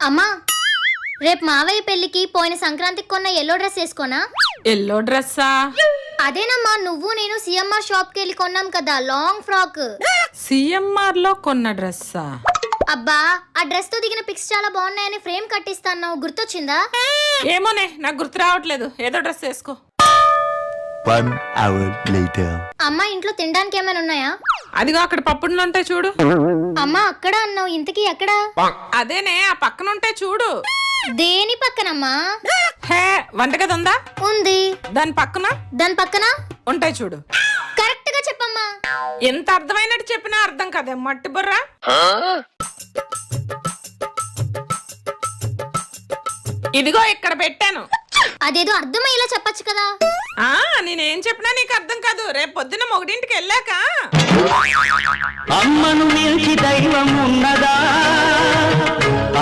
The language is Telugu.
అమ్మా రేపు మావయ్య పెళ్లికి పోయిన సంక్రాంతికి కొన్న ఎల్లో డ్రెస్ వేసుకోనా? ఎల్లో డ్రెస్సా? అదేనమ్మా, నువ్వు నేను సిఎంఆర్ షాప్ కి వెళ్ళి కొన్నాం కదా లాంగ్ ఫ్రాక్. సిఎంఆర్ లో కొన్న డ్రెస్సా? అబ్బా ఆ డ్రెస్ తో దిగిన పిక్స్ చాలా బాగున్నాయని ఫ్రేమ్ కట్టిస్తాను, గుర్తొచ్చిందా? ఏమోనే, నాకు గుర్తు రావట్లేదు. ఏదో డ్రెస్ వేసుకో. 1 hour later. అమ్మా ఇంట్లో తినడానికి ఏమైనా ఉన్నాయా? అదిగో అక్కడ పప్పులు ఉంటాయి చూడు. అమ్మా అక్కడ అన్నావు, ఇంతకీ ఎక్కడ? అదేనే, ఆ పక్కన ఉంటాయి చూడు. దేని పక్కనమ్మా? హే, వంటగది ఉందా? ఉంది. దాని పక్కన? దాని పక్కన ఉంటాయి చూడు. కరెక్ట్ గా చెప్పమ్మా. ఎంత అర్థమైనట్టు చెప్పినా అర్థం కదే మట్టి బుర్రా. ఇదిగో ఇక్కడ పెట్టాను. అదేదో అర్థమయ్యేలా చెప్పచ్చు కదా. నేనేం చెప్పినా నీకు అర్థం కాదు. రేపు పొద్దున్న మొగుడింటికి వెళ్ళాక అమ్మను మించి దైవం ఉన్నదా